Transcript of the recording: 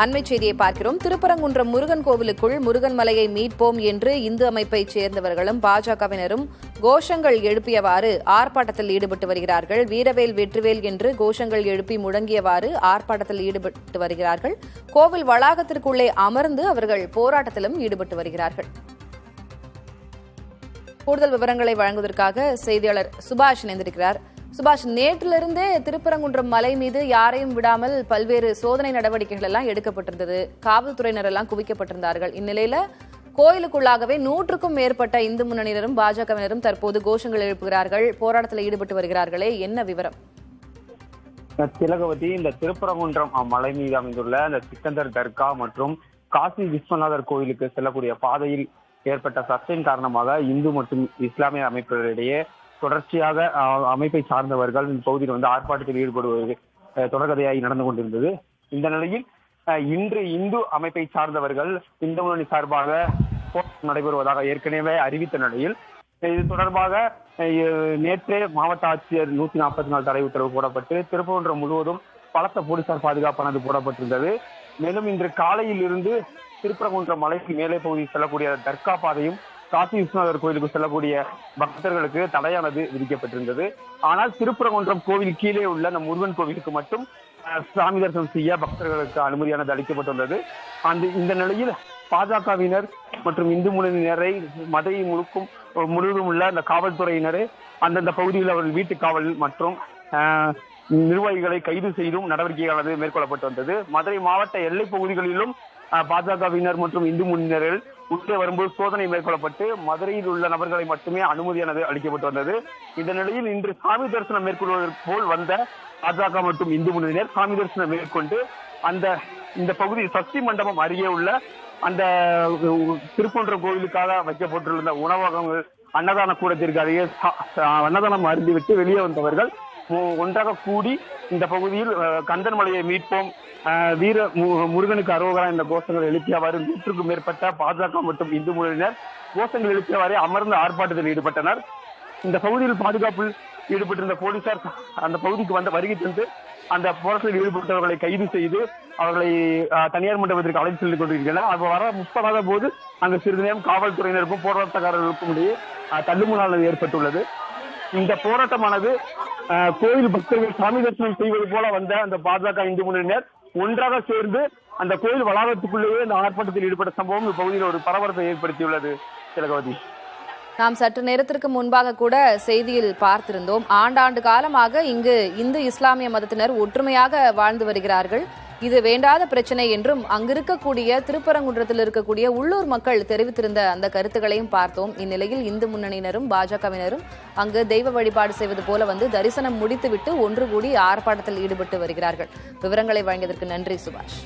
அண்மை செய்தியை பார்க்கிறோம். திருப்பரங்குன்றம் முருகன் கோவிலுக்குள் முருகன் மலையை மீட்போம் என்று இந்து அமைப்பைச் சேர்ந்தவர்களும் பாஜகவினரும் கோஷங்கள் எழுப்பியவாறு ஆர்ப்பாட்டத்தில் ஈடுபட்டு வருகிறார்கள். வீரவேல் வெற்றிவேல் என்று கோஷங்கள் எழுப்பி முழங்கியவாறு ஆர்ப்பாட்டத்தில் ஈடுபட்டு வருகிறார்கள். கோவில் வளாகத்திற்குள்ளே அமர்ந்து அவர்கள் போராட்டத்திலும் ஈடுபட்டு வருகிறார்கள். கூடுதல் விவரங்களை வழங்குவதற்காக செய்தியாளர் சுபாஷ் இணைந்திருக்கிறார். சுபாஷ், நேற்றிலிருந்தே திருப்பரங்குன்றம் மலை மீது யாரையும் விடாமல் பல்வேறு சோதனை நடவடிக்கைகள் எல்லாம் எடுக்கப்பட்டிருந்தது. காவல்துறையினர் எல்லாம் குவிக்கப்பட்டிருந்தார்கள். இந்நிலையில கோயிலுக்குள்ளாகவே 100க்கும் மேற்பட்ட இந்து முன்னணியினரும் பாஜகவினரும் தற்போது கோஷங்கள் எழுப்புகிறார்கள், போராட்டத்தில் ஈடுபட்டு வருகிறார்களே, என்ன விவரம்? திலகவதி, இந்த திருப்பரங்குன்றம் மலை மீது அமைந்துள்ள இந்த சிக்கந்தர் தர்கா மற்றும் காசி விஸ்வநாதர் கோயிலுக்கு செல்லக்கூடிய பாதையில் ஏற்பட்ட சர்ச்சையின் காரணமாக இந்து மற்றும் இஸ்லாமிய அமைப்புகளிடையே தொடர்ச்சியாக அமைப்பை சார்ந்தவர்கள் இந்த பகுதியில் ஆர்ப்பாட்டத்தில் ஈடுபடுவது தொடர்கதையாகி நடந்து கொண்டிருந்தது. இந்த நிலையில் இன்று இந்து அமைப்பை சார்ந்தவர்கள் இந்து முன்னணி சார்பாக போராட்டம் நடைபெறுவதாக ஏற்கனவே அறிவித்த நிலையில் இது தொடர்பாக நேற்றே மாவட்ட ஆட்சியர் 144 தடை உத்தரவு போடப்பட்டு திருப்பரங்குன்றம் முழுவதும் பலத்த போலீசார் பாதுகாப்பானது போடப்பட்டிருந்தது. மேலும் இன்று காலையில் இருந்து திருப்பரங்குன்றம் மலைக்கு மேலே பகுதி செல்லக்கூடிய தர்கா பாதையும் காசி விஸ்வநாதர் கோயிலுக்கு செல்லக்கூடிய பக்தர்களுக்கு தடையானது விதிக்கப்பட்டிருந்தது. ஆனால் திருப்பரங்குன்றம் கோவில் கீழே உள்ள அந்த முருகன் கோவிலுக்கு மட்டும் சாமி தரிசனம் செய்ய பக்தர்களுக்கு அனுமதியானது அளிக்கப்பட்டுள்ளது. இந்த நிலையில் பாஜகவினர் மற்றும் இந்து முன்னணியினரை மதுரை முழுவதும் உள்ள அந்த காவல்துறையினரை அந்தந்த பகுதியில் அவர்கள் வீட்டு காவல் மற்றும் நிர்வாகிகளை கைது செய்தும் நடவடிக்கையானது மேற்கொள்ளப்பட்டு வந்தது. மதுரை மாவட்ட எல்லை பகுதிகளிலும் பாஜகவினர் மற்றும் இந்து முன்னணியினர்கள் உள்ளே வரும்போது சோதனை மேற்கொள்ளப்பட்டு மதுரையில் உள்ள நபர்களை மட்டுமே அனுமதியானது அளிக்கப்பட்டு வந்தது. இந்த நிலையில் இன்று சாமி தரிசனம் மேற்கொள்வதற்கு போல் வந்த பாஜக மற்றும் இந்து முன்னணியினர் சாமி தரிசனம் மேற்கொண்டு இந்த பகுதி சக்தி மண்டபம் அருகே உள்ள அந்த திருப்பரங்குன்றம் கோவிலுக்காக வைக்கப்பட்டுள்ள உணவகங்கள் அன்னதான கூடத்திற்கு அருகே அன்னதானம் அருந்திவிட்டு வெளியே வந்தவர்கள் ஒன்றாக கூடி இந்த பகுதியில் கந்தன் மலையை மீட்போம், வீர முருகனுக்கு அரோகரா என்ற கோஷங்கள் எழுப்பியவாறு 100க்கும் மேற்பட்ட பாஜக மற்றும் இந்து முன்னணியினர் கோஷங்கள் எழுப்பியவாறு அமர்ந்து ஆர்ப்பாட்டத்தில் ஈடுபட்டனர். இந்த பகுதியில் பாதுகாப்பில் ஈடுபட்டிருந்த போலீசார் அந்த பகுதிக்கு வருகை தந்து அந்த போராட்டத்தில் ஈடுபட்டவர்களை கைது செய்து அவர்களை தனியார் மண்டபத்திற்கு அழைத்து சென்று கொண்டிருக்கின்றனர். அது வர முற்படாத போது அங்கு சிறிது நேரம் காவல்துறையினருக்கும் போராட்டக்காரர்களுக்கும் இடையே தள்ளுமுள்ளானது ஏற்பட்டுள்ளது. இந்த போராட்டமானது கோயில் பக்தர்கள் சாமி தரிசனம் செய்வது போல வந்த அந்த பாஜக இந்து முன்னணியினர் ஒன்றாக சேர்ந்து அந்த கோயில் வளாகத்துக்குள்ளேயே இந்த ஆர்ப்பாட்டத்தில் ஈடுபட்ட சம்பவம் இப்பகுதியில் ஒரு பரபரப்பை ஏற்படுத்தியுள்ளது. திலகவதி, நாம் சற்று நேரத்திற்கு முன்பாக கூட செய்தியில் பார்த்திருந்தோம். ஆண்டாண்டு காலமாக இங்கு இந்து இஸ்லாமிய மதத்தினர் ஒற்றுமையாக வாழ்ந்து வருகிறார்கள். இது வேண்டாத பிரச்சனை என்றும் அங்கிருக்கக்கூடிய திருப்பரங்குன்றத்தில் இருக்கக்கூடிய உள்ளூர் மக்கள் தெரிவித்திருந்த அந்த கருத்துக்களையும் பார்த்தோம். இந்நிலையில் இந்து முன்னணியினரும் பாஜகவினரும் அங்கு தெய்வ வழிபாடு செய்வது போல தரிசனம் முடித்துவிட்டு ஒன்று கூடி ஆர்ப்பாட்டத்தில் ஈடுபட்டு வருகிறார்கள். விவரங்களை வழங்கியதற்கு நன்றி சுபாஷ்.